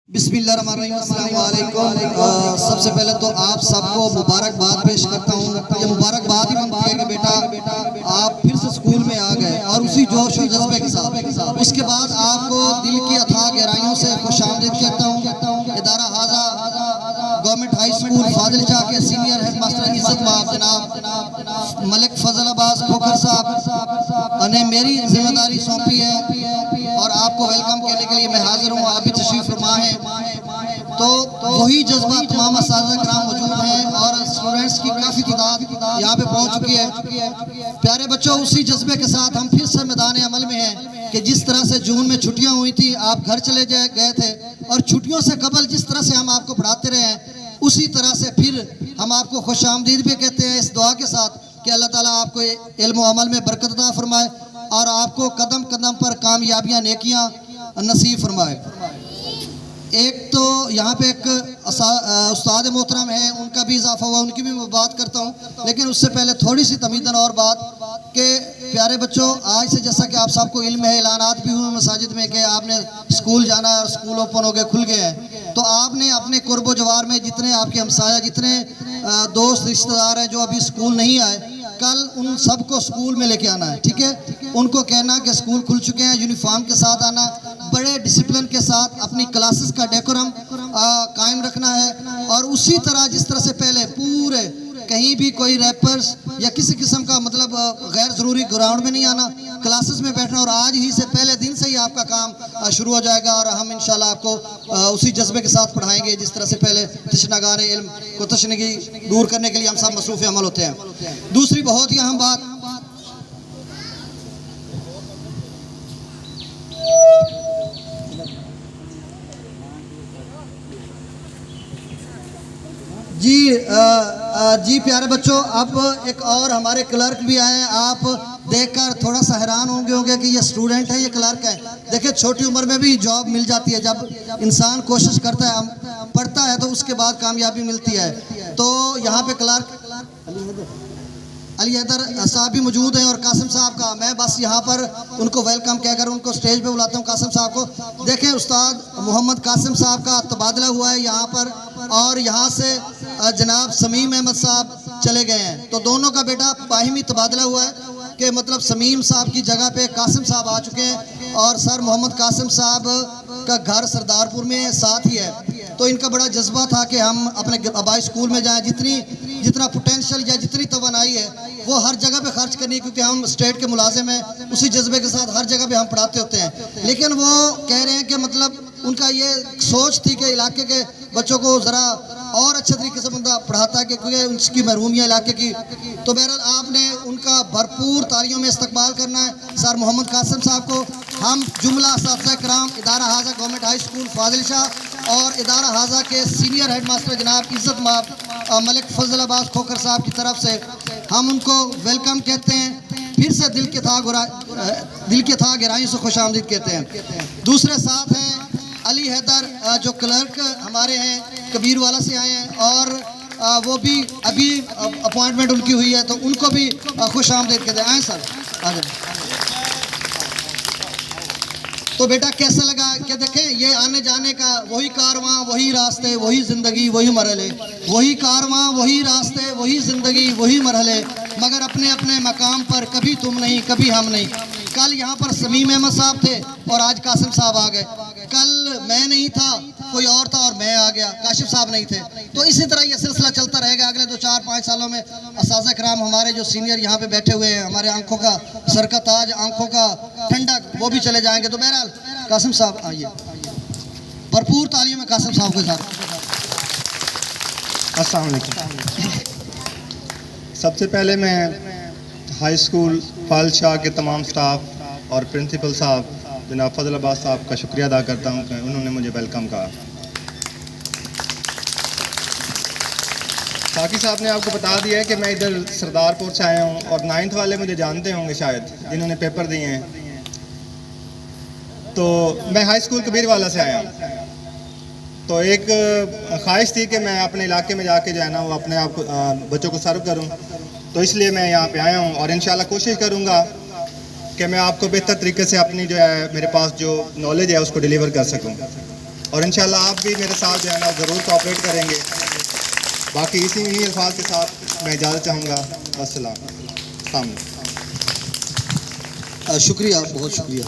बिस्मिल्लाहिर्रहमानिर्रहीम, अस्सलाम वालेकुम। सबसे पहले तो आप सबको मुबारकबाद पेश करता हूँ। ये मुबारकबाद ही बनती है कि बेटा आप फिर से स्कूल में आ गए और उसी जोश और जज्बे के साथ। उसके बाद आपको दिल की अथाह गहराइयों से खुशामदीद कहता हूँ। इदारा हाजा गवर्नमेंट हाई स्कूल फाजिलशाह के सीनियर हेड मास्टर इज्जत माब जनाब मलिक फजल अब्बास खोखर साहब ने मेरी जिम्मेदारी सौंपी है और आपको वेलकम कहने के लिए मैं हाजिर हूँ। आप भी तशरीफ फरमा है तो वही जज्बा तमाम असातिज़ा कराम मौजूद हैं और स्टूडेंट्स की काफ़ी तादाद यहाँ पे पहुँच चुकी है। प्यारे बच्चों, उसी जज्बे के साथ हम फिर से मैदान अमल में हैं कि जिस तरह से जून में छुट्टियाँ हुई थी, आप घर चले गए थे और छुट्टियों से कबल जिस तरह से हम आपको पढ़ाते रहे हैं उसी तरह से फिर हम आपको खुशामदीद भी कहते हैं इस दुआ के साथ कि अल्लाह ताला आपको इल्म व अमल में बरकत अता फरमाए और आपको कदम कदम पर कामयाबियाँ नेकियाँ नसीब फरमाए। एक तो यहाँ पे एक उस्ताद मोहतरम हैं, उनका भी इजाफा हुआ, उनकी भी मैं बात करता हूँ। लेकिन उससे पहले थोड़ी सी तमीदन और बात कि प्यारे बच्चों, आज से जैसा कि आप सबको इल्म है, ऐलानात भी हुए मसाजिद में कि आपने स्कूल जाना है और स्कूल ओपन हो गए, खुल गए हैं, तो आपने अपने कुर्बो जवार में जितने आपके हमसाया, जितने दोस्त रिश्तेदार हैं जो अभी स्कूल नहीं आए, कल उन सबको स्कूल में लेके आना है। ठीक है, उनको कहना कि स्कूल खुल चुके हैं, यूनिफॉर्म के साथ आना, बड़े डिसिप्लिन के साथ अपनी क्लासेस का डेकोरम कायम रखना है और उसी तरह जिस तरह से पहले पूरे कहीं भी कोई रैपर्स या किसी किस्म का मतलब गैर ज़रूरी ग्राउंड में नहीं आना, क्लासेस में बैठना और आज ही से पहले दिन से ही आपका काम शुरू हो जाएगा और हम इंशाल्लाह आपको उसी जज्बे के साथ पढ़ाएंगे जिस तरह से पहले तशनागार इल्म को तशनगी दूर करने के लिए हम सब मसरूफ़ अमल होते हैं। दूसरी बहुत ही अहम बात, जी प्यारे बच्चों, अब एक और हमारे क्लर्क भी आए हैं। आप देखकर थोड़ा सा हैरान होंगे कि ये स्टूडेंट है, ये क्लर्क है। देखिए, छोटी उम्र में भी जॉब मिल जाती है। जब इंसान कोशिश करता है, पढ़ता है, तो उसके बाद कामयाबी मिलती है। तो यहाँ पे क्लर्क अली हैदर साहब भी मौजूद हैं और कासिम साहब का मैं बस यहाँ पर उनको वेलकम कहकर उनको स्टेज पे बुलाता हूँ। कासिम साहब को देखें, उस्ताद मोहम्मद कासिम साहब का तबादला हुआ है यहाँ पर और यहाँ से जनाब समीम अहमद साहब चले गए हैं, तो दोनों का बेटा बाहिमी तबादला हुआ है कि मतलब समीम साहब की जगह पे कासिम साहब आ चुके हैं और सर मोहम्मद कासिम साहब का घर सरदारपुर में साथ ही है। तो इनका बड़ा जज्बा था कि हम अपने आबाई स्कूल में जाएं, जितना पोटेंशियल या जितनी तवानाई है वो हर जगह पे खर्च करनी है, क्योंकि हम स्टेट के मुलाजिम हैं। उसी जज्बे के साथ हर जगह पे हम पढ़ाते होते हैं। लेकिन वो कह रहे हैं कि मतलब उनका ये सोच थी कि इलाके के बच्चों को ज़रा और अच्छे तरीके से बंदा पढ़ाता है क्योंकि उसकी महरूमिया इलाके की। तो बहरहाल आपने उनका भरपूर तालियों में इस्तकबाल करना है सर मोहम्मद कासिम साहब को। हम जुमला असातिज़ा कराम इदारा हाजा गवर्नमेंट हाई स्कूल फाजिलशाह और इदारा हाजा के सीनियर हेड मास्टर जनाब इज्जत माब मलिक फजल अब्बास खोखर साहब की तरफ से हम उनको वेलकम कहते हैं। फिर से दिल के था गहराइयों से खुशामदीद कहते हैं। दूसरे साथ हैं अली हैदर जो क्लर्क हमारे हैं, कबीर वाला से आए हैं और वो भी अभी अपॉइंटमेंट उनकी हुई है, तो उनको भी खुशामदीद कहते हैं। आए सर, आ जाए। तो बेटा कैसा लगा कि देखें, ये आने जाने का वही कारवां, वही रास्ते, वही ज़िंदगी, वही मरहले, वही कारवां, वही रास्ते, वही ज़िंदगी, वही मरहले, मगर अपने अपने मकाम पर कभी तुम नहीं, कभी हम नहीं। कल यहाँ पर समीम अहमद साहब थे और आज कासिम साहब आ गए। कल मैं नहीं था, कोई और था और मैं आ गया, काशिफ साहब नहीं थे। तो इसी तरह ये सिलसिला चलता रहेगा अगले 2-4-5 सालों में। असातिज़ा कराम हमारे जो सीनियर यहाँ पे बैठे हुए हैं, हमारे आंखों का सर का ताज, आंखों का ठंडक, वो भी चले जाएंगे। तो बहरहाल कासिम साहब आइए, भरपूर तालियों में कासिम साहब के साथ। अस्सलाम वालेकुम। सबसे पहले मैं हाई स्कूल फाजिलशाह के तमाम स्टाफ और प्रिंसिपल साहब जनाब फजल अब्बास साहब का शुक्रिया अदा करता हूँ कि उन्होंने मुझे वेलकम कहा। साकी साहब ने आपको बता दिया है कि मैं इधर सरदारपुर से आया हूँ और 9th वाले मुझे जानते होंगे शायद, जिन्होंने पेपर दिए हैं। तो मैं हाई स्कूल कबीर वाला से आया हूँ। तो एक ख्वाहिश थी कि मैं अपने इलाके में जाके जो है ना वो अपने आप बच्चों को सर्व करूँ, तो इसलिए मैं यहाँ पे आया हूँ और इंशाल्लाह कोशिश करूँगा कि मैं आपको बेहतर तरीके से अपनी जो है मेरे पास जो नॉलेज है उसको डिलीवर कर सकूँ। और इंशाल्लाह आप भी मेरे साथ जो है ना ज़रूर कोऑपरेट करेंगे। बाकी इन्हीं अल्फाज के साथ मैं इजाज़त चाहूँगा। अस्सलाम। शुक्रिया, बहुत शुक्रिया।